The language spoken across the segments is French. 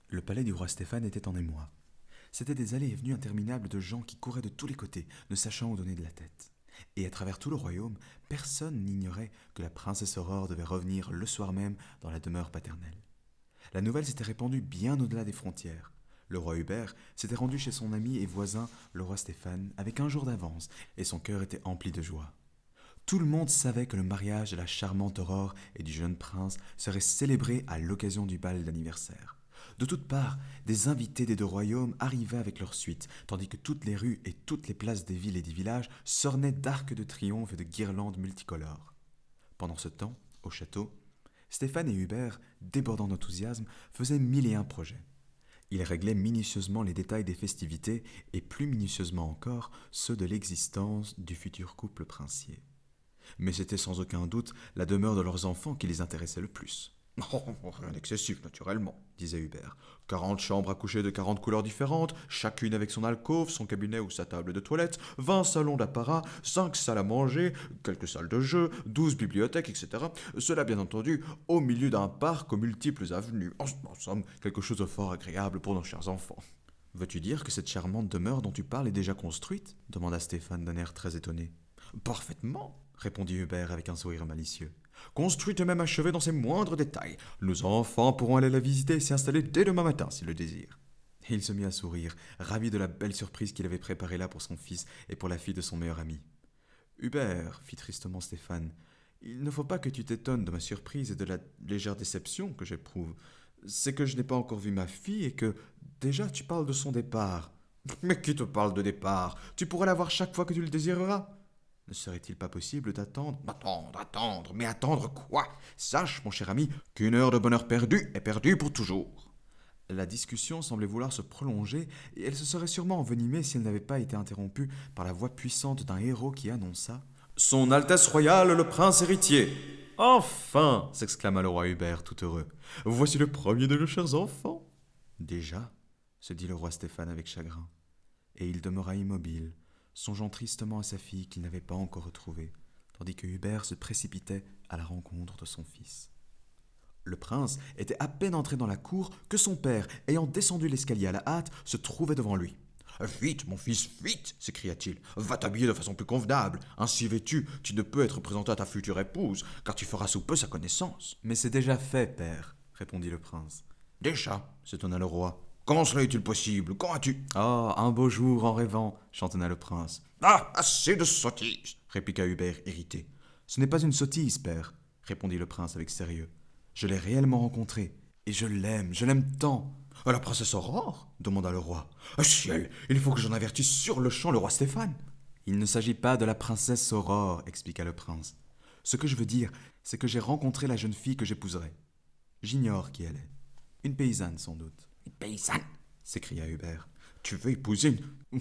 Le palais du roi Stéphane était en émoi. C'étaient des allées et venues interminables de gens qui couraient de tous les côtés, ne sachant où donner de la tête. Et à travers tout le royaume, personne n'ignorait que la princesse Aurore devait revenir le soir même dans la demeure paternelle. La nouvelle s'était répandue bien au-delà des frontières. Le roi Hubert s'était rendu chez son ami et voisin, le roi Stéphane, avec un jour d'avance, et son cœur était empli de joie. Tout le monde savait que le mariage de la charmante Aurore et du jeune prince serait célébré à l'occasion du bal d'anniversaire. De toutes parts, des invités des deux royaumes arrivaient avec leur suite, tandis que toutes les rues et toutes les places des villes et des villages s'ornaient d'arcs de triomphe et de guirlandes multicolores. Pendant ce temps, au château, Stéphane et Hubert, débordant d'enthousiasme, faisaient mille et un projets. Ils réglaient minutieusement les détails des festivités et plus minutieusement encore ceux de l'existence du futur couple princier. Mais c'était sans aucun doute la demeure de leurs enfants qui les intéressait le plus. Oh, rien d'excessif, naturellement, disait Hubert. 40 chambres à coucher de 40 couleurs différentes, chacune avec son alcôve, son cabinet ou sa table de toilette, 20 salons d'apparat, 5 salles à manger, quelques salles de jeu, 12 bibliothèques, etc. Cela, bien entendu, au milieu d'un parc aux multiples avenues. En somme, quelque chose de fort agréable pour nos chers enfants. Veux-tu dire que cette charmante demeure dont tu parles est déjà construite demanda Stéphane d'un air très étonné. Parfaitement, Répondit Hubert avec un sourire malicieux. construite et même achevée dans ses moindres détails. Nos enfants pourront aller la visiter et s'y installer dès demain matin s'ils le désirent. Et il se mit à sourire, ravi de la belle surprise qu'il avait préparée là pour son fils et pour la fille de son meilleur ami. Hubert, fit tristement Stéphane, il ne faut pas que tu t'étonnes de ma surprise et de la légère déception que j'éprouve. C'est que je n'ai pas encore vu ma fille et que, déjà, tu parles de son départ. Mais qui te parle de départ? Tu pourras la voir chaque fois que tu le désireras. Ne serait-il pas possible d'attendre? Attendre, mais attendre quoi? Sache, mon cher ami, qu'une heure de bonheur perdu est perdue pour toujours. La discussion semblait vouloir se prolonger, et elle se serait sûrement envenimée si elle n'avait pas été interrompue par la voix puissante d'un héros qui annonça Son Altesse royale, le prince héritier. Enfin s'exclama le roi Hubert, tout heureux. Voici le premier de nos chers enfants. Déjà se dit le roi Stéphane avec chagrin, et il demeura immobile, songeant tristement à sa fille qu'il n'avait pas encore retrouvée, tandis que Hubert se précipitait à la rencontre de son fils. Le prince était à peine entré dans la cour que son père, ayant descendu l'escalier à la hâte, se trouvait devant lui. Vite, mon fils, vite, s'écria-t-il. Va t'habiller de façon plus convenable. Ainsi vêtu, tu ne peux être présenté à ta future épouse, car tu feras sous peu sa connaissance. Mais c'est déjà fait, père, répondit le prince. Déjà, S'étonna le roi. comment cela est-il possible? Quand as-tu... Oh, un beau jour en rêvant, chantonna le prince. Ah, assez de sottises, Répliqua Hubert, irrité. Ce n'est pas une sottise, père, répondit le prince avec sérieux. Je l'ai réellement rencontrée, et je l'aime tant. La princesse Aurore demanda le roi. Ciel, il faut que j'en avertisse sur le champ le roi Stéphane. Il ne s'agit pas de la princesse Aurore, expliqua le prince. Ce que je veux dire, c'est que j'ai rencontré la jeune fille que j'épouserai. J'ignore qui elle est. Une paysanne, sans doute. Une paysanne, S'écria Hubert. tu veux épouser une...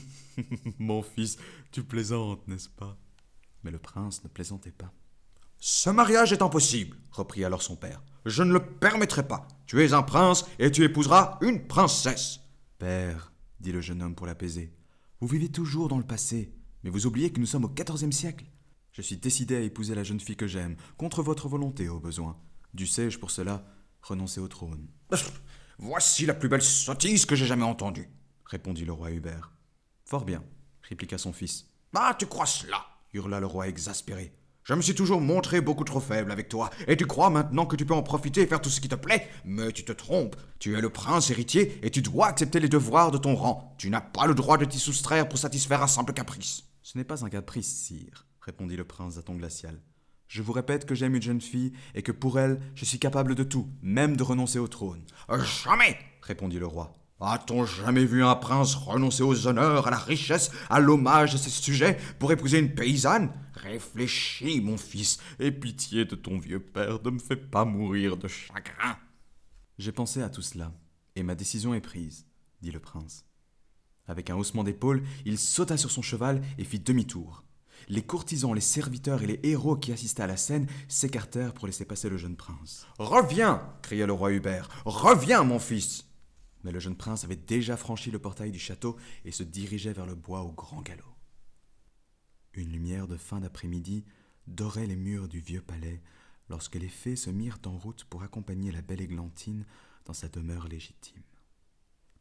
Mon fils, tu plaisantes, n'est-ce pas? Mais le prince ne plaisantait pas. Ce mariage est impossible, reprit alors son père. Je ne le permettrai pas. Tu es un prince et tu épouseras une princesse. Père, dit le jeune homme pour l'apaiser, vous vivez toujours dans le passé, mais vous oubliez que nous sommes au XIVe siècle. Je suis décidé à épouser la jeune fille que j'aime, contre votre volonté au besoin. Dussé-je pour cela renoncer au trône? Voici la plus belle sottise que j'ai jamais entendue, Répondit le roi Hubert. Fort bien, répliqua son fils. Ah, tu crois cela? Hurla le roi exaspéré. Je me suis toujours montré beaucoup trop faible avec toi, et tu crois maintenant que tu peux en profiter et faire tout ce qui te plaît? Mais tu te trompes. Tu es le prince héritier et tu dois accepter les devoirs de ton rang. Tu n'as pas le droit de t'y soustraire pour satisfaire un simple caprice. Ce n'est pas un caprice, sire, répondit le prince d'un ton glacial. Je vous répète que j'aime une jeune fille et que pour elle, je suis capable de tout, même de renoncer au trône. Jamais, Répondit le roi. A-t-on jamais vu un prince renoncer aux honneurs, à la richesse, à l'hommage de ses sujets pour épouser une paysanne? Réfléchis, mon fils, Aie pitié de ton vieux père, ne me fais pas mourir de chagrin. J'ai pensé à tout cela, et ma décision est prise, dit le prince. Avec un haussement d'épaule, il sauta sur son cheval et fit demi-tour. Les courtisans, les serviteurs et les héros qui assistaient à la scène s'écartèrent pour laisser passer le jeune prince. Reviens, cria le roi Hubert, reviens, mon fils. Mais le jeune prince avait déjà franchi le portail du château et se dirigeait vers le bois au grand galop. Une lumière de fin d'après-midi dorait les murs du vieux palais lorsque les fées se mirent en route pour accompagner la belle Églantine dans sa demeure légitime.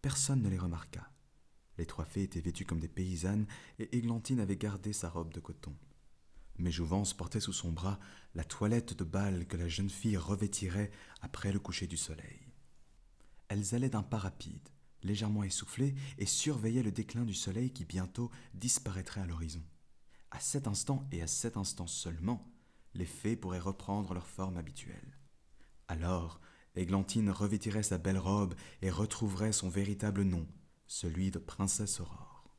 personne ne les remarqua. Les trois fées étaient vêtues comme des paysannes et Églantine avait gardé sa robe de coton. Mais Jouvence portait sous son bras la toilette de bal que la jeune fille revêtirait après le coucher du soleil. Elles allaient d'un pas rapide, légèrement essoufflées, et surveillaient le déclin du soleil qui bientôt disparaîtrait à l'horizon. À cet instant, et à cet instant seulement, les fées pourraient reprendre leur forme habituelle. Alors, Églantine revêtirait sa belle robe et retrouverait son véritable nom, celui de princesse Aurore.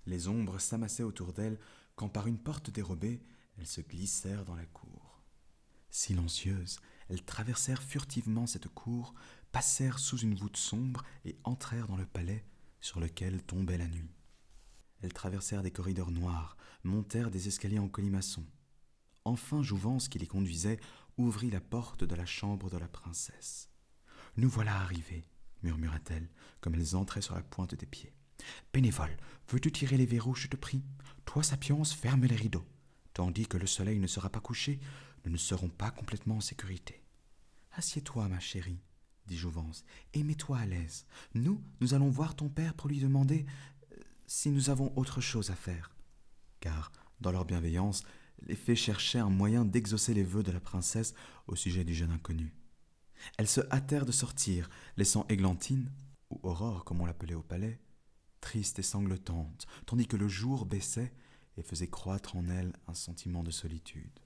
Les ombres s'amassaient autour d'elle quand par une porte dérobée, elles se glissèrent dans la cour. Silencieuses, elles traversèrent furtivement cette cour, passèrent sous une voûte sombre et entrèrent dans le palais sur lequel tombait la nuit. Elles traversèrent des corridors noirs, montèrent des escaliers en colimaçon. Enfin Jouvence, qui les conduisait, ouvrit la porte de la chambre de la princesse. « Nous voilà arrivés », murmura-t-elle, comme elles entraient sur la pointe des pieds. « Bénévole, veux-tu tirer les verrous, je te prie ? Toi, Sapience, ferme les rideaux. Tandis que le soleil ne sera pas couché, nous ne serons pas complètement en sécurité. »« Assieds-toi, ma chérie, » dit Jouvence, « et mets-toi à l'aise. Nous allons voir ton père pour lui demander si nous avons autre chose à faire. » Car, dans leur bienveillance, les fées cherchaient un moyen d'exaucer les vœux de la princesse au sujet du jeune inconnu. Elles se hâtèrent de sortir, laissant Églantine, ou Aurore comme on l'appelait au palais, triste et sanglotante, tandis que le jour baissait et faisait croître en elle un sentiment de solitude.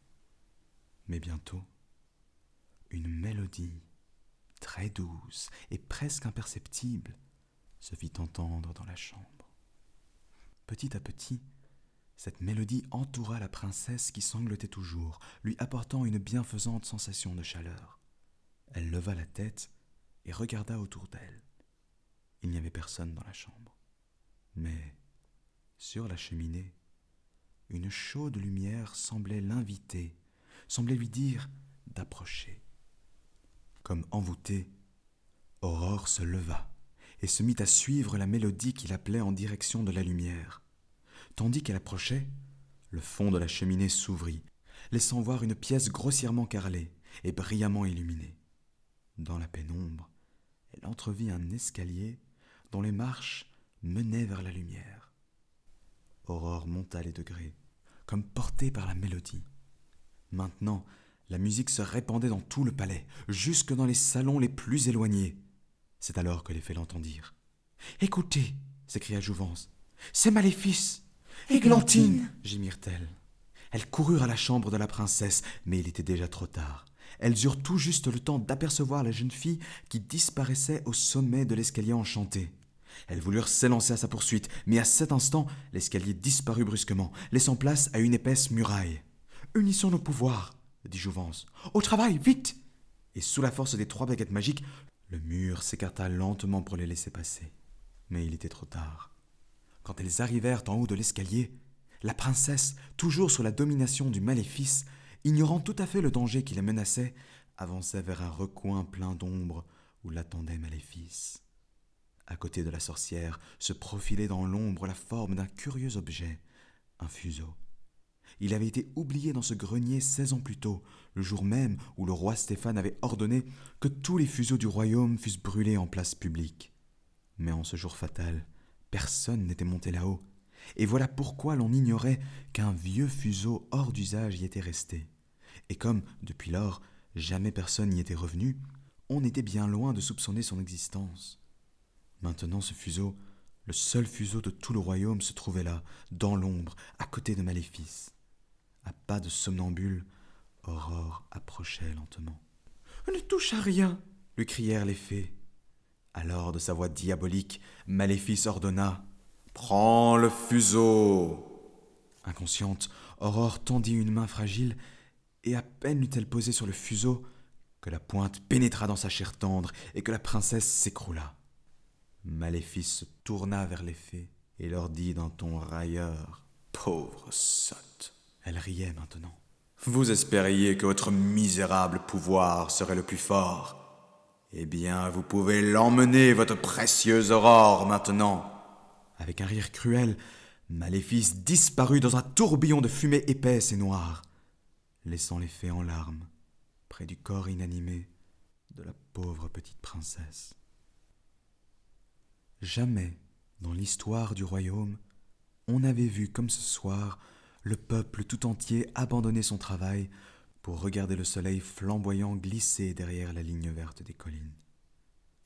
Mais bientôt, une mélodie, très douce et presque imperceptible, se fit entendre dans la chambre. Petit à petit, cette mélodie entoura la princesse qui sanglotait toujours, lui apportant une bienfaisante sensation de chaleur. Elle leva la tête et regarda autour d'elle. Il n'y avait personne dans la chambre. Mais, sur la cheminée, une chaude lumière semblait l'inviter, semblait lui dire d'approcher. Comme envoûtée, Aurore se leva et se mit à suivre la mélodie qui l'appelait en direction de la lumière. Tandis qu'elle approchait, le fond de la cheminée s'ouvrit, laissant voir une pièce grossièrement carrelée et brillamment illuminée. Dans la pénombre, elle entrevit un escalier dont les marches menaient vers la lumière. Aurore monta les degrés, comme portée par la mélodie. Maintenant, la musique se répandait dans tout le palais, jusque dans les salons les plus éloignés. C'est alors que les fées l'entendirent. « Écoutez !» s'écria Jouvence. « C'est Maléfice !»« Églantine !» gémirent-elles. Elles coururent à la chambre de la princesse, mais il était déjà trop tard. Elles eurent tout juste le temps d'apercevoir la jeune fille qui disparaissait au sommet de l'escalier enchanté. Elles voulurent s'élancer à sa poursuite, mais à cet instant, l'escalier disparut brusquement, laissant place à une épaisse muraille. « Unissons nos pouvoirs !» dit Jouvence. « Au travail, vite !» Et sous la force des 3 baguettes magiques, le mur s'écarta lentement pour les laisser passer. Mais il était trop tard. Quand elles arrivèrent en haut de l'escalier, la princesse, toujours sous la domination du maléfice, ignorant tout à fait le danger qui la menaçait, avançait vers un recoin plein d'ombre où l'attendait Maléfice. À côté de la sorcière se profilait dans l'ombre la forme d'un curieux objet, un fuseau. Il avait été oublié dans ce grenier 16 ans plus tôt, le jour même où le roi Stéphane avait ordonné que tous les fuseaux du royaume fussent brûlés en place publique. Mais en ce jour fatal, personne n'était monté là-haut, et voilà pourquoi l'on ignorait qu'un vieux fuseau hors d'usage y était resté. Et comme, depuis lors, jamais personne n'y était revenu, on était bien loin de soupçonner son existence. Maintenant ce fuseau, le seul fuseau de tout le royaume, se trouvait là, dans l'ombre, à côté de Maléfice. À pas de somnambule, Aurore approchait lentement. « Ne touche à rien !» lui crièrent les fées. Alors, de sa voix diabolique, Maléfice ordonna « Prends le fuseau !» Inconsciente, Aurore tendit une main fragile, et à peine l'eut-elle posée sur le fuseau que la pointe pénétra dans sa chair tendre et que la princesse s'écroula. Maléfice se tourna vers les fées et leur dit d'un ton railleur « Pauvres sottes !» Elle riait maintenant. « Vous espériez que votre misérable pouvoir serait le plus fort. Eh bien, vous pouvez l'emmener, votre précieuse Aurore, maintenant !» Avec un rire cruel, Maléfice disparut dans un tourbillon de fumée épaisse et noire, laissant les fées en larmes près du corps inanimé de la pauvre petite princesse. Jamais, dans l'histoire du royaume, on n'avait vu comme ce soir le peuple tout entier abandonner son travail pour regarder le soleil flamboyant glisser derrière la ligne verte des collines.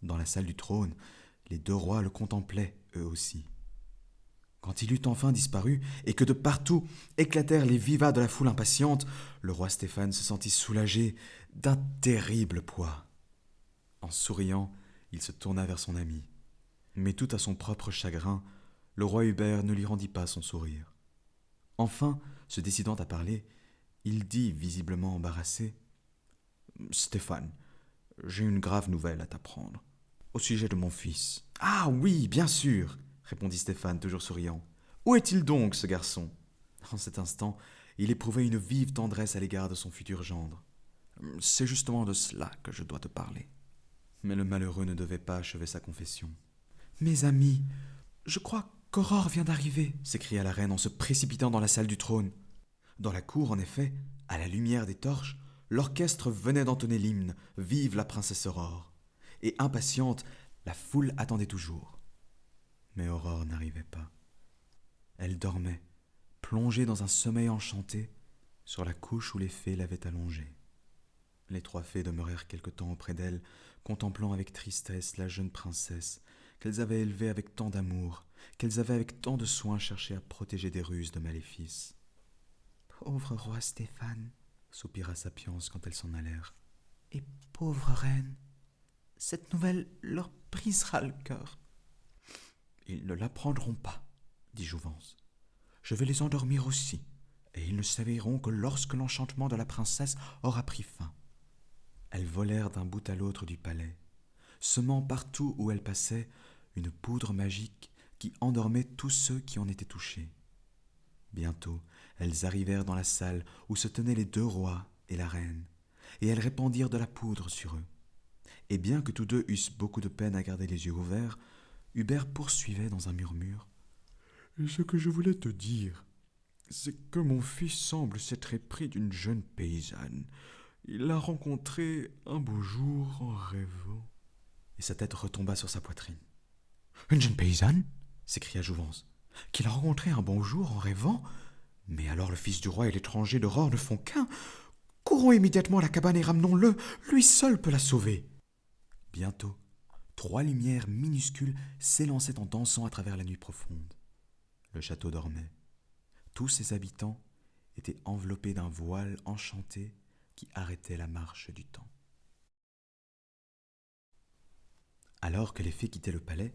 Dans la salle du trône, les deux rois le contemplaient, eux aussi. Quand il eut enfin disparu, et que de partout éclatèrent les vivas de la foule impatiente, le roi Stéphane se sentit soulagé d'un terrible poids. En souriant, il se tourna vers son ami. Mais tout à son propre chagrin, le roi Hubert ne lui rendit pas son sourire. Enfin, se décidant à parler, il dit, visiblement embarrassé, « Stéphane, j'ai une grave nouvelle à t'apprendre, au sujet de mon fils. »« Ah oui, bien sûr !» répondit Stéphane, toujours souriant. « Où est-il donc, ce garçon ?» En cet instant, il éprouvait une vive tendresse à l'égard de son futur gendre. « C'est justement de cela que je dois te parler. » Mais le malheureux ne devait pas achever sa confession. « Mes amis, je crois qu'Aurore vient d'arriver !» s'écria la reine en se précipitant dans la salle du trône. Dans la cour, en effet, à la lumière des torches, l'orchestre venait d'entonner l'hymne « Vive la princesse Aurore !» Et impatiente, la foule attendait toujours. Mais Aurore n'arrivait pas. Elle dormait, plongée dans un sommeil enchanté, sur la couche où les fées l'avaient allongée. Les trois fées demeurèrent quelque temps auprès d'elle, contemplant avec tristesse la jeune princesse qu'elles avaient élevée avec tant d'amour, qu'elles avaient avec tant de soin cherché à protéger des ruses de maléfices. « Pauvre roi Stéphane !» soupira Sapience quand elles s'en allèrent. « Et pauvre reine, cette nouvelle leur brisera le cœur. »« Ils ne l'apprendront pas, » dit Jouvence. « Je vais les endormir aussi, et ils ne s'éveilleront que lorsque l'enchantement de la princesse aura pris fin. » Elles volèrent d'un bout à l'autre du palais, semant partout où elles passaient une poudre magique qui endormait tous ceux qui en étaient touchés. Bientôt, elles arrivèrent dans la salle où se tenaient les deux rois et la reine, et elles répandirent de la poudre sur eux. Et bien que tous deux eussent beaucoup de peine à garder les yeux ouverts, Hubert poursuivait dans un murmure. « Ce que je voulais te dire, c'est que mon fils semble s'être épris d'une jeune paysanne. Il l'a rencontrée un beau jour en rêvant. » Et sa tête retomba sur sa poitrine. « Une jeune paysanne ?» s'écria Jouvence. « Qu'il a rencontrée un bon jour en rêvant ? Mais alors le fils du roi et l'étranger d'Aurore ne font qu'un. Courons immédiatement à la cabane et ramenons-le, lui seul peut la sauver. » Bientôt, 3 lumières minuscules s'élançaient en dansant à travers la nuit profonde. Le château dormait. Tous ses habitants étaient enveloppés d'un voile enchanté qui arrêtait la marche du temps. Alors que les fées quittaient le palais,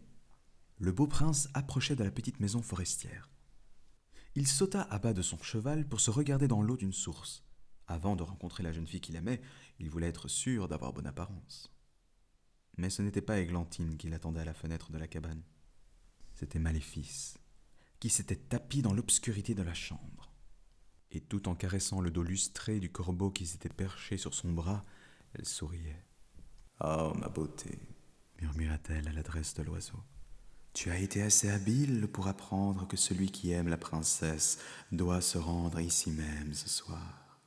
le beau prince approchait de la petite maison forestière. Il sauta à bas de son cheval pour se regarder dans l'eau d'une source. Avant de rencontrer la jeune fille qu'il aimait, il voulait être sûr d'avoir bonne apparence. Mais ce n'était pas Églantine qui l'attendait à la fenêtre de la cabane. C'était Maléfice, qui s'était tapie dans l'obscurité de la chambre. Et tout en caressant le dos lustré du corbeau qui s'était perché sur son bras, elle souriait. « Oh, ma beauté !» murmura-t-elle à l'adresse de l'oiseau. « Tu as été assez habile pour apprendre que celui qui aime la princesse doit se rendre ici même ce soir.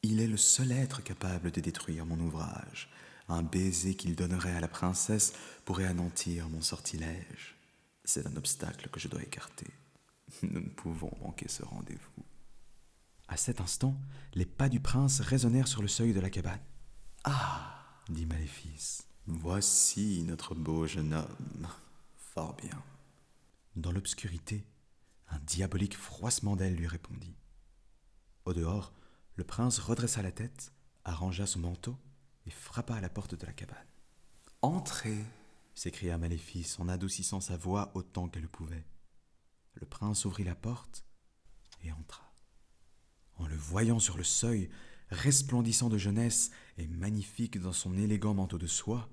Il est le seul être capable de détruire mon ouvrage. Un baiser qu'il donnerait à la princesse pourrait anéantir mon sortilège. C'est un obstacle que je dois écarter. Nous ne pouvons manquer ce rendez-vous. » À cet instant, les pas du prince résonnèrent sur le seuil de la cabane. « Ah !» dit Maléfice. « Voici notre beau jeune homme. Fort bien. » Dans l'obscurité, un diabolique froissement d'ailes lui répondit. Au dehors, le prince redressa la tête, arrangea son manteau et frappa à la porte de la cabane. « Entrez !» s'écria Maléfice en adoucissant sa voix autant qu'elle le pouvait. Le prince ouvrit la porte et entra. En le voyant sur le seuil, resplendissant de jeunesse et magnifique dans son élégant manteau de soie,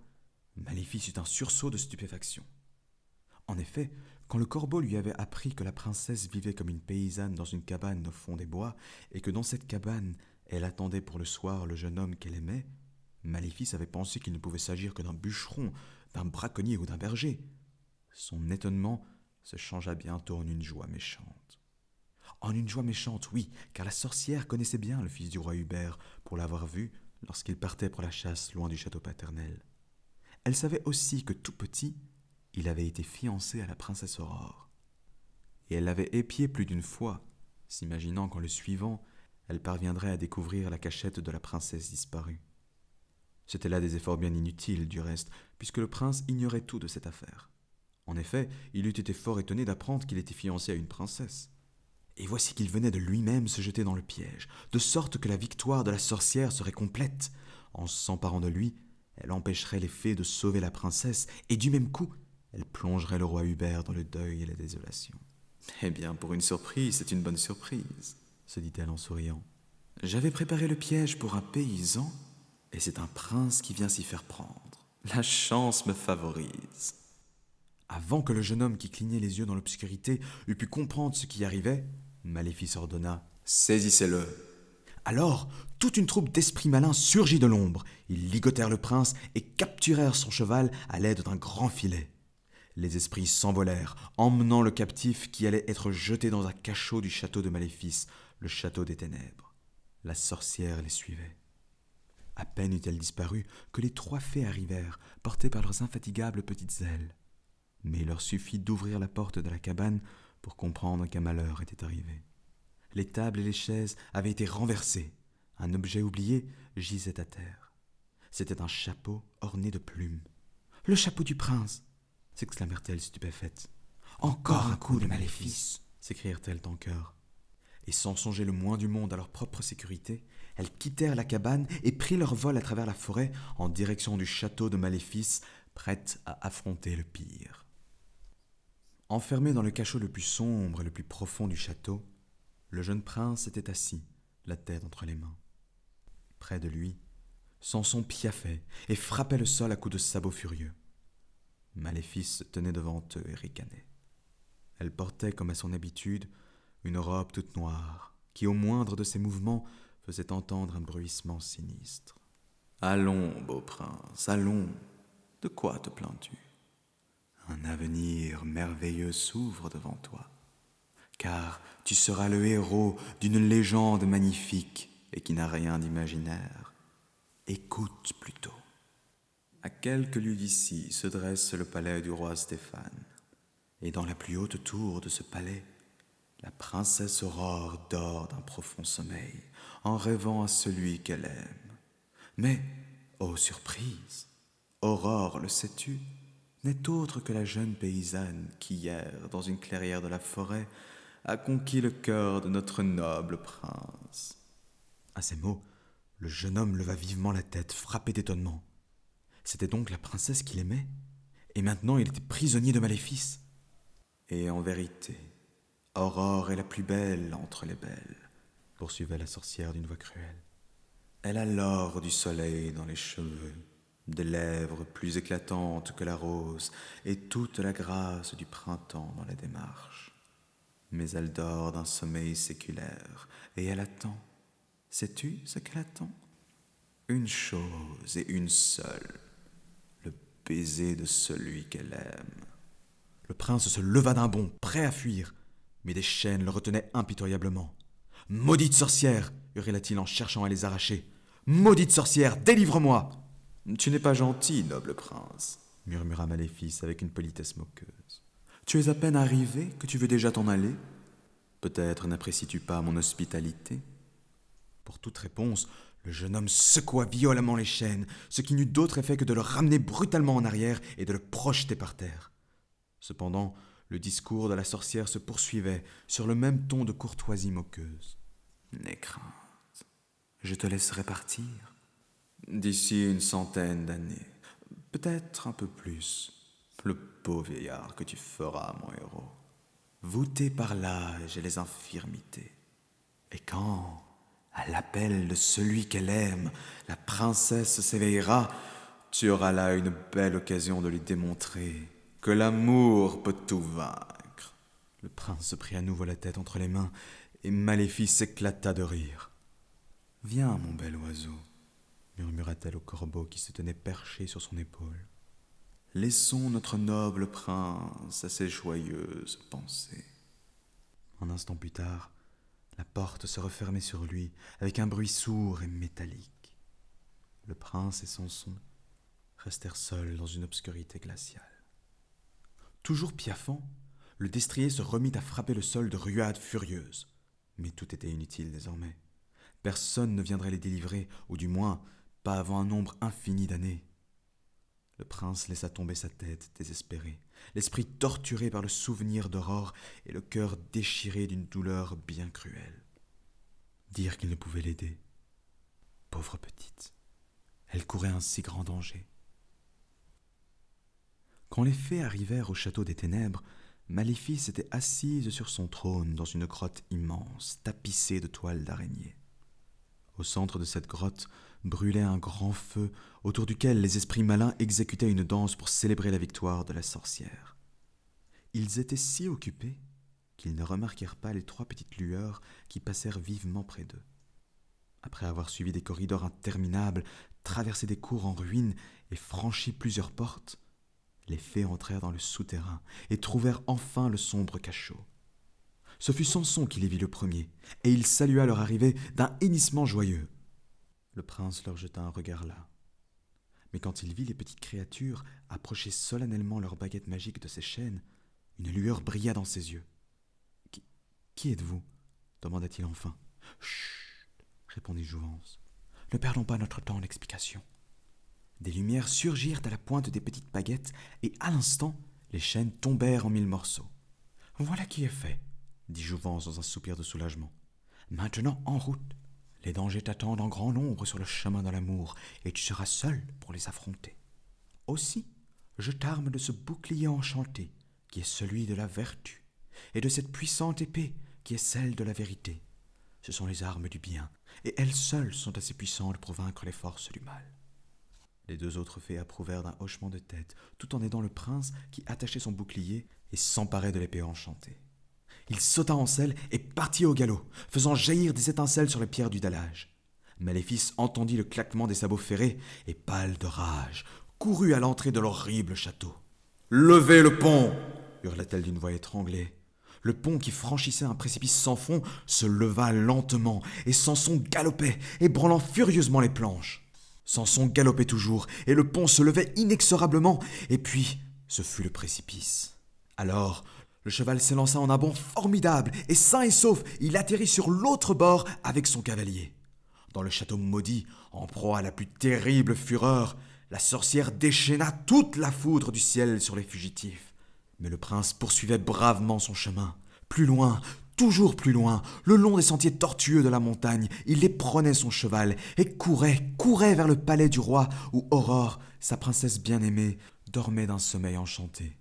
Maléfice eut un sursaut de stupéfaction. En effet, quand le corbeau lui avait appris que la princesse vivait comme une paysanne dans une cabane au fond des bois et que dans cette cabane, elle attendait pour le soir le jeune homme qu'elle aimait, Maléfice avait pensé qu'il ne pouvait s'agir que d'un bûcheron, d'un braconnier ou d'un berger. Son étonnement se changea bientôt en une joie méchante. En une joie méchante, oui, car la sorcière connaissait bien le fils du roi Hubert pour l'avoir vu lorsqu'il partait pour la chasse loin du château paternel. Elle savait aussi que tout petit, Il avait été fiancé à la princesse Aurore. Et elle l'avait épié plus d'une fois, s'imaginant qu'en le suivant, elle parviendrait à découvrir la cachette de la princesse disparue. C'étaient là des efforts bien inutiles, du reste, puisque le prince ignorait tout de cette affaire. En effet, il eût été fort étonné d'apprendre qu'il était fiancé à une princesse. Et voici qu'il venait de lui-même se jeter dans le piège, de sorte que la victoire de la sorcière serait complète. En s'emparant de lui, elle empêcherait les fées de sauver la princesse, et du même coup, elle plongerait le roi Hubert dans le deuil et la désolation. « Eh bien, pour une surprise, c'est une bonne surprise, » se dit-elle en souriant. « J'avais préparé le piège pour un paysan, et c'est un prince qui vient s'y faire prendre. La chance me favorise. » Avant que le jeune homme qui clignait les yeux dans l'obscurité eût pu comprendre ce qui arrivait, Maléfice ordonna « Saisissez-le !» Alors, toute une troupe d'esprits malins surgit de l'ombre. Ils ligotèrent le prince et capturèrent son cheval à l'aide d'un grand filet. Les esprits s'envolèrent, emmenant le captif qui allait être jeté dans un cachot du château de Maléfice, le château des ténèbres. La sorcière les suivait. À peine eut-elle disparu que les 3 fées arrivèrent, portées par leurs infatigables petites ailes. Mais il leur suffit d'ouvrir la porte de la cabane pour comprendre qu'un malheur était arrivé. Les tables et les chaises avaient été renversées. Un objet oublié gisait à terre. C'était un chapeau orné de plumes. « Le chapeau du prince !» s'exclamèrent-elles stupéfaites. « Encore un coup de Maléfice !» s'écrièrent-elles en chœur. Et sans songer le moins du monde à leur propre sécurité, elles quittèrent la cabane et prirent leur vol à travers la forêt en direction du château de Maléfice, prêtes à affronter le pire. Enfermé dans le cachot le plus sombre et le plus profond du château, le jeune prince était assis, la tête entre les mains. Près de lui, Samson piaffait et frappait le sol à coups de sabots furieux. Maléfice se tenait devant eux et ricanait. Elle portait, comme à son habitude, une robe toute noire, qui au moindre de ses mouvements faisait entendre un bruissement sinistre. « Allons, beau prince, allons, de quoi te plains-tu ? Un avenir merveilleux s'ouvre devant toi, car tu seras le héros d'une légende magnifique et qui n'a rien d'imaginaire. Écoute plutôt. À quelques lieues d'ici se dresse le palais du roi Stéphane, et dans la plus haute tour de ce palais, la princesse Aurore dort d'un profond sommeil, en rêvant à celui qu'elle aime. Mais, ô surprise, Aurore, le sais-tu, n'est autre que la jeune paysanne qui hier, dans une clairière de la forêt, a conquis le cœur de notre noble prince. » À ces mots, le jeune homme leva vivement la tête, frappé d'étonnement. C'était donc la princesse qu'il aimait, et maintenant il était prisonnier de Maléfice. Et en vérité, Aurore est la plus belle entre les belles, poursuivait la sorcière d'une voix cruelle. Elle a l'or du soleil dans les cheveux, des lèvres plus éclatantes que la rose, et toute la grâce du printemps dans la démarche. Mais elle dort d'un sommeil séculaire, et elle attend. Sais-tu ce qu'elle attend ? Une chose et une seule, le baiser de celui qu'elle aime. Le prince se leva d'un bond, prêt à fuir, mais des chaînes le retenaient impitoyablement. « Maudite sorcière !» hurla-t-il en cherchant à les arracher. « Maudite sorcière, délivre-moi !»« Tu n'es pas gentil, noble prince, » murmura Maléfice avec une politesse moqueuse. « Tu es à peine arrivé que tu veux déjà t'en aller ? Peut-être n'apprécies-tu pas mon hospitalité ?» Pour toute réponse, le jeune homme secoua violemment les chaînes, ce qui n'eut d'autre effet que de le ramener brutalement en arrière et de le projeter par terre. Cependant, le discours de la sorcière se poursuivait sur le même ton de courtoisie moqueuse. « N'aie crainte, je te laisserai partir. D'ici une centaine d'années, peut-être un peu plus, le beau vieillard que tu feras, mon héros, voûté par l'âge et les infirmités. Et quand, à l'appel de celui qu'elle aime, la princesse s'éveillera, tu auras là une belle occasion de lui démontrer que l'amour peut tout vaincre. » Le prince se prit à nouveau la tête entre les mains, et Maléfice éclata de rire. « Viens, mon bel oiseau, » murmura-t-elle au corbeau qui se tenait perché sur son épaule. « Laissons notre noble prince à ses joyeuses pensées. » Un instant plus tard, la porte se refermait sur lui avec un bruit sourd et métallique. Le prince et Samson restèrent seuls dans une obscurité glaciale. Toujours piaffant, le destrier se remit à frapper le sol de ruades furieuses. Mais tout était inutile désormais. Personne ne viendrait les délivrer, ou du moins pas avant un nombre infini d'années. Le prince laissa tomber sa tête, désespéré, l'esprit torturé par le souvenir d'Aurore et le cœur déchiré d'une douleur bien cruelle. Dire qu'il ne pouvait l'aider. Pauvre petite, elle courait un si grand danger. Quand les fées arrivèrent au château des ténèbres, Maléfice était assise sur son trône dans une grotte immense, tapissée de toiles d'araignée. Au centre de cette grotte brûlait un grand feu autour duquel les esprits malins exécutaient une danse pour célébrer la victoire de la sorcière. Ils étaient si occupés qu'ils ne remarquèrent pas les 3 petites lueurs qui passèrent vivement près d'eux. Après avoir suivi des corridors interminables, traversé des cours en ruine et franchi plusieurs portes, les fées entrèrent dans le souterrain et trouvèrent enfin le sombre cachot. Ce fut Samson qui les vit le premier, et il salua leur arrivée d'un hennissement joyeux. Le prince leur jeta un regard las. Mais quand il vit les petites créatures approcher solennellement leur baguette magique de ses chaînes, une lueur brilla dans ses yeux. « Qui êtes-vous » demanda-t-il enfin. « Chut » répondit Jouvence. « Ne perdons pas notre temps d'explication. » Des lumières surgirent à la pointe des petites baguettes, et à l'instant, les chaînes tombèrent en 1000 morceaux. « Voilà qui est fait » dit Jouvence dans un soupir de soulagement. « Maintenant, en route. Les dangers t'attendent en grand nombre sur le chemin de l'amour, et tu seras seul pour les affronter. Aussi, je t'arme de ce bouclier enchanté, qui est celui de la vertu, et de cette puissante épée, qui est celle de la vérité. Ce sont les armes du bien, et elles seules sont assez puissantes pour vaincre les forces du mal. » Les 2 autres fées approuvèrent d'un hochement de tête, tout en aidant le prince qui attachait son bouclier et s'emparait de l'épée enchantée. Il sauta en selle et partit au galop, faisant jaillir des étincelles sur les pierres du dallage. Maléfice entendit le claquement des sabots ferrés et, pâle de rage, courut à l'entrée de l'horrible château. « Levez le pont » hurla-t-elle d'une voix étranglée. Le pont qui franchissait un précipice sans fond se leva lentement, et Samson galopait, ébranlant furieusement les planches. Samson galopait toujours, et le pont se levait inexorablement, et puis ce fut le précipice. Alors, le cheval s'élança en un bond formidable, et sain et sauf, il atterrit sur l'autre bord avec son cavalier. Dans le château maudit, en proie à la plus terrible fureur, la sorcière déchaîna toute la foudre du ciel sur les fugitifs. Mais le prince poursuivait bravement son chemin. Plus loin, toujours plus loin, le long des sentiers tortueux de la montagne, il éprenait son cheval et courait vers le palais du roi où Aurore, sa princesse bien-aimée, dormait d'un sommeil enchanté.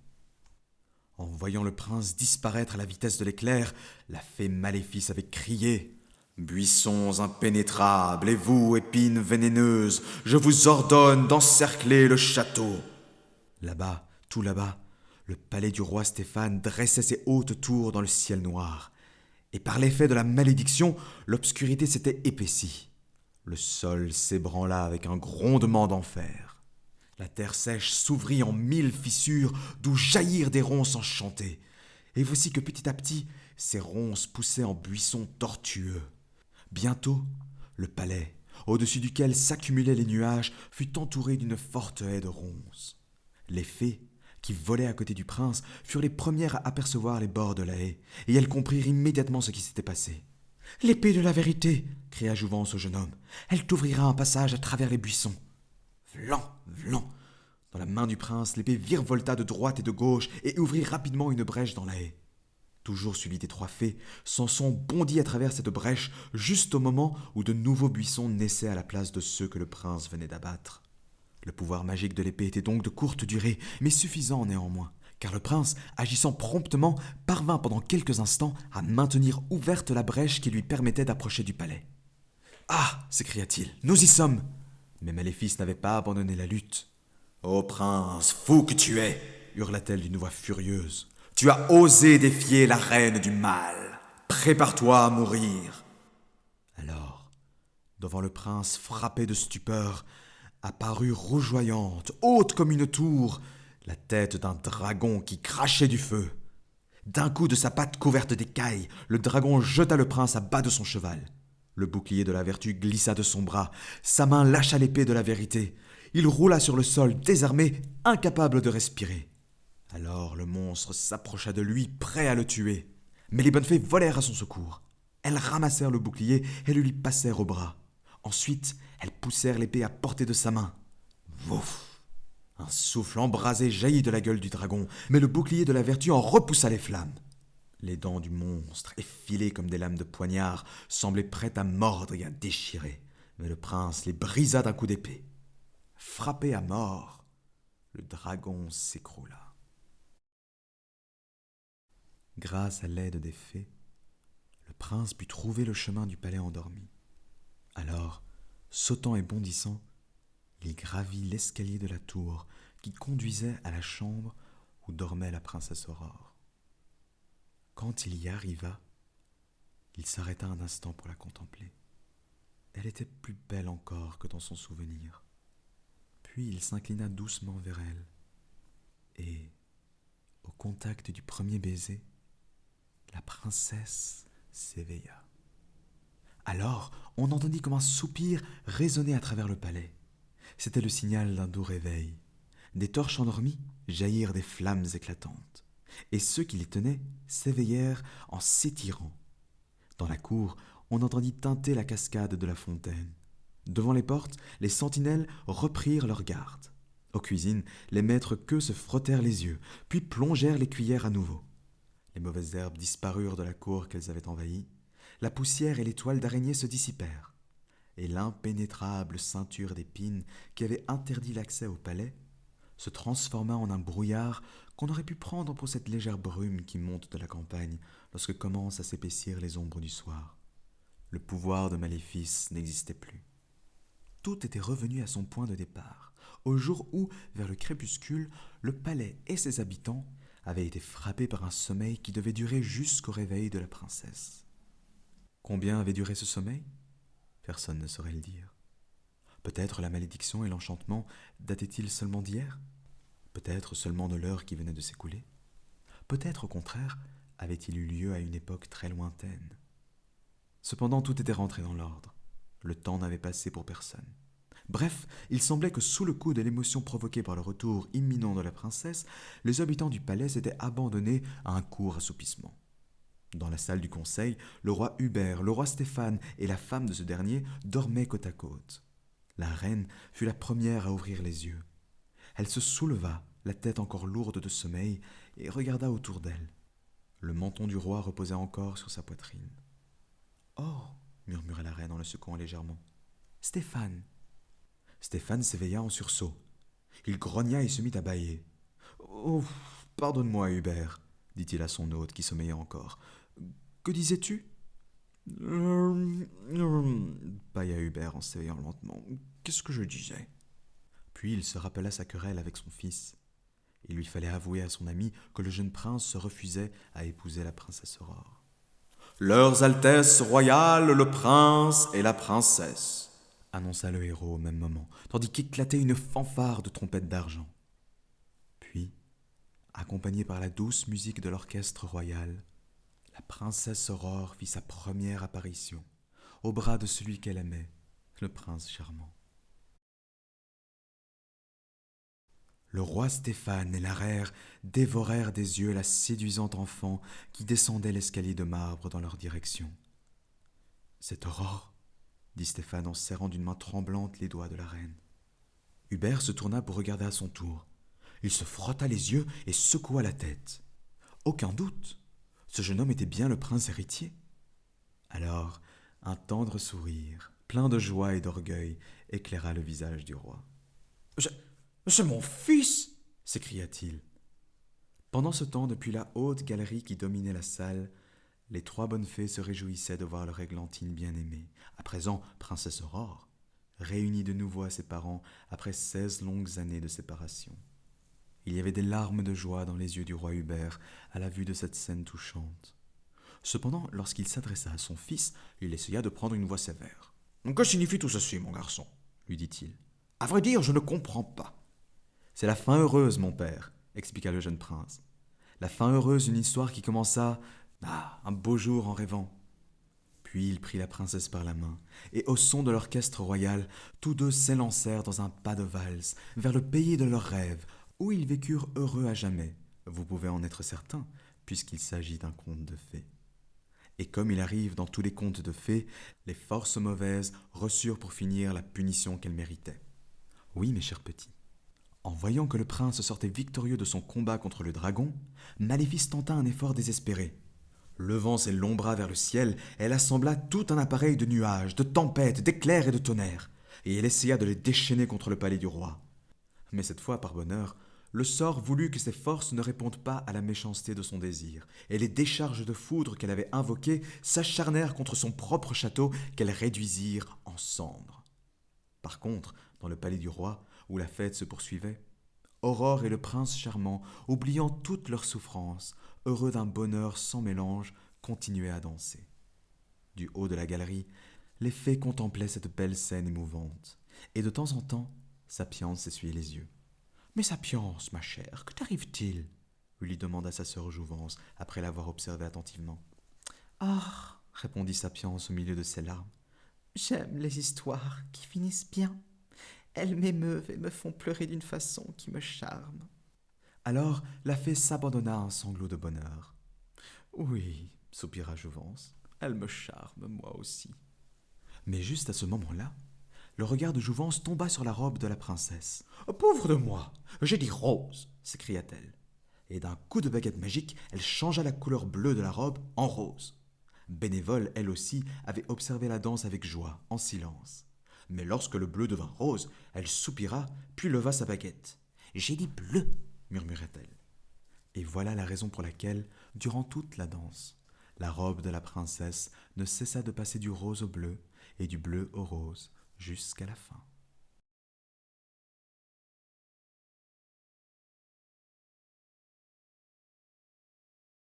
En voyant le prince disparaître à la vitesse de l'éclair, la fée Maléfice avait crié « Buissons impénétrables, et vous, épines vénéneuses, je vous ordonne d'encercler le château !» Là-bas, tout là-bas, le palais du roi Stéphane dressait ses hautes tours dans le ciel noir. Et par l'effet de la malédiction, l'obscurité s'était épaissie. Le sol s'ébranla avec un grondement d'enfer. La terre sèche s'ouvrit en 1000 fissures, d'où jaillirent des ronces enchantées. Et voici que petit à petit, ces ronces poussaient en buissons tortueux. Bientôt, le palais, au-dessus duquel s'accumulaient les nuages, fut entouré d'une forte haie de ronces. Les fées, qui volaient à côté du prince, furent les premières à apercevoir les bords de la haie, et elles comprirent immédiatement ce qui s'était passé. « L'épée de la vérité !» cria Jouvence au jeune homme. « Elle t'ouvrira un passage à travers les buissons. » Vlan, vlan. Dans la main du prince, l'épée virevolta de droite et de gauche et ouvrit rapidement une brèche dans la haie. Toujours suivi des 3 fées, Samson bondit à travers cette brèche juste au moment où de nouveaux buissons naissaient à la place de ceux que le prince venait d'abattre. Le pouvoir magique de l'épée était donc de courte durée, mais suffisant néanmoins, car le prince, agissant promptement, parvint pendant quelques instants à maintenir ouverte la brèche qui lui permettait d'approcher du palais. « Ah !» s'écria-t-il, « nous y sommes !» Mais Maléfice n'avait pas abandonné la lutte. « Ô prince, fou que tu es !» hurla-t-elle d'une voix furieuse. « Tu as osé défier la reine du mal. Prépare-toi à mourir. » Alors, devant le prince frappé de stupeur, apparut rougeoyante, haute comme une tour, la tête d'un dragon qui crachait du feu. D'un coup de sa patte couverte d'écailles, le dragon jeta le prince à bas de son cheval. Le bouclier de la vertu glissa de son bras, sa main lâcha l'épée de la vérité. Il roula sur le sol, désarmé, incapable de respirer. Alors le monstre s'approcha de lui, prêt à le tuer. Mais les bonnes fées volèrent à son secours. Elles ramassèrent le bouclier et le lui passèrent au bras. Ensuite, elles poussèrent l'épée à portée de sa main. Vouf! Un souffle embrasé jaillit de la gueule du dragon, mais le bouclier de la vertu en repoussa les flammes. Les dents du monstre, effilées comme des lames de poignard, semblaient prêtes à mordre et à déchirer, mais le prince les brisa d'un coup d'épée. Frappé à mort, le dragon s'écroula. Grâce à l'aide des fées, le prince put trouver le chemin du palais endormi. Alors, sautant et bondissant, il gravit l'escalier de la tour qui conduisait à la chambre où dormait la princesse Aurore. Quand il y arriva, il s'arrêta un instant pour la contempler. Elle était plus belle encore que dans son souvenir. Puis il s'inclina doucement vers elle, et, au contact du premier baiser, la princesse s'éveilla. Alors, on entendit comme un soupir résonner à travers le palais. C'était le signal d'un doux réveil. Des torches endormies jaillirent des flammes éclatantes, et ceux qui les tenaient s'éveillèrent en s'étirant. Dans la cour, on entendit tinter la cascade de la fontaine. Devant les portes, les sentinelles reprirent leur garde. Aux cuisines, les maîtres queues se frottèrent les yeux, puis plongèrent les cuillères à nouveau. Les mauvaises herbes disparurent de la cour qu'elles avaient envahie. La poussière et les toiles d'araignée se dissipèrent. Et l'impénétrable ceinture d'épines qui avait interdit l'accès au palais se transforma en un brouillard qu'on aurait pu prendre pour cette légère brume qui monte de la campagne lorsque commencent à s'épaissir les ombres du soir. Le pouvoir de maléfice n'existait plus. Tout était revenu à son point de départ, au jour où, vers le crépuscule, le palais et ses habitants avaient été frappés par un sommeil qui devait durer jusqu'au réveil de la princesse. Combien avait duré ce sommeil ? Personne ne saurait le dire. Peut-être la malédiction et l'enchantement dataient-ils seulement d'hier ? Peut-être seulement de l'heure qui venait de s'écouler ? Peut-être, au contraire, avait-il eu lieu à une époque très lointaine ? Cependant, tout était rentré dans l'ordre. Le temps n'avait passé pour personne. Bref, il semblait que sous le coup de l'émotion provoquée par le retour imminent de la princesse, les habitants du palais s'étaient abandonnés à un court assoupissement. Dans la salle du conseil, le roi Hubert, le roi Stéphane et la femme de ce dernier dormaient côte à côte. La reine fut la première à ouvrir les yeux. Elle se souleva, la tête encore lourde de sommeil, et regarda autour d'elle. Le menton du roi reposait encore sur sa poitrine. « Oh !» murmura la reine en le secouant légèrement. « Stéphane !» Stéphane s'éveilla en sursaut. Il grogna et se mit à bâiller. « Oh, pardonne-moi, Hubert, » dit-il à son hôte qui sommeillait encore. « Que disais-tu » bâilla Hubert en s'éveillant lentement. « Qu'est-ce que je disais ?» Puis il se rappela sa querelle avec son fils. Il lui fallait avouer à son ami que le jeune prince se refusait à épouser la princesse Aurore. « Leurs Altesses royales, le prince et la princesse !» annonça le héros au même moment, tandis qu'éclatait une fanfare de trompettes d'argent. Puis, accompagnée par la douce musique de l'orchestre royal, la princesse Aurore fit sa première apparition, au bras de celui qu'elle aimait, le prince charmant. Le roi Stéphane et la reine dévorèrent des yeux la séduisante enfant qui descendait l'escalier de marbre dans leur direction. « C'est Aurore !» dit Stéphane en serrant d'une main tremblante les doigts de la reine. Hubert se tourna pour regarder à son tour. Il se frotta les yeux et secoua la tête. Aucun doute, ce jeune homme était bien le prince héritier. Alors, un tendre sourire, plein de joie et d'orgueil, éclaira le visage du roi. « C'est mon fils !» s'écria-t-il. Pendant ce temps, depuis la haute galerie qui dominait la salle, les trois bonnes fées se réjouissaient de voir leur églantine bien-aimée, à présent princesse Aurore, réunie de nouveau à ses parents après 16 longues années de séparation. Il y avait des larmes de joie dans les yeux du roi Hubert à la vue de cette scène touchante. Cependant, lorsqu'il s'adressa à son fils, il essaya de prendre une voix sévère. « Que signifie tout ceci, mon garçon ?» lui dit-il. « À vrai dire, je ne comprends pas. »« C'est la fin heureuse, mon père, » expliqua le jeune prince. « La fin heureuse d'une histoire qui commença, un beau jour en rêvant. » Puis il prit la princesse par la main, et au son de l'orchestre royal, tous deux s'élancèrent dans un pas de valse vers le pays de leurs rêves, où ils vécurent heureux à jamais, Vous pouvez en être certain, puisqu'il s'agit d'un conte de fées. Et comme il arrive dans tous les contes de fées, les forces mauvaises reçurent pour finir la punition qu'elles méritaient. Oui, mes chers petits. En voyant que le prince sortait victorieux de son combat contre le dragon, Maléfice tenta un effort désespéré. Levant ses longs bras vers le ciel, elle assembla tout un appareil de nuages, de tempêtes, d'éclairs et de tonnerres, et elle essaya de les déchaîner contre le palais du roi. Mais cette fois, par bonheur, le sort voulut que ses forces ne répondent pas à la méchanceté de son désir, et les décharges de foudre qu'elle avait invoquées s'acharnèrent contre son propre château qu'elles réduisirent en cendres. Par contre, dans le palais du roi, où la fête se poursuivait, Aurore et le prince charmant, oubliant toutes leurs souffrances, heureux d'un bonheur sans mélange, continuaient à danser. Du haut de la galerie, les fées contemplaient cette belle scène émouvante, et de temps en temps, Sapience s'essuyait les yeux. Mais Sapience, ma chère, que t'arrive-t-il lui demanda sa sœur Jouvence, après l'avoir observée attentivement. Ah, répondit Sapience au milieu de ses larmes, j'aime les histoires qui finissent bien. Elles m'émeuvent et me font pleurer d'une façon qui me charme. Alors la fée s'abandonna à un sanglot de bonheur. Oui, soupira Jouvence, elle me charme, moi aussi. Mais juste à ce moment-là, le regard de Jouvence tomba sur la robe de la princesse. Oh, pauvre de moi, j'ai dit rose, s'écria-t-elle. Et d'un coup de baguette magique, elle changea la couleur bleue de la robe en rose. Bénévole, elle aussi, avait observé la danse avec joie, en silence. Mais lorsque le bleu devint rose, elle soupira, puis leva sa baguette. J'ai dit bleu, murmura-t-elle. Et voilà la raison pour laquelle, durant toute la danse, la robe de la princesse ne cessa de passer du rose au bleu et du bleu au rose jusqu'à la fin.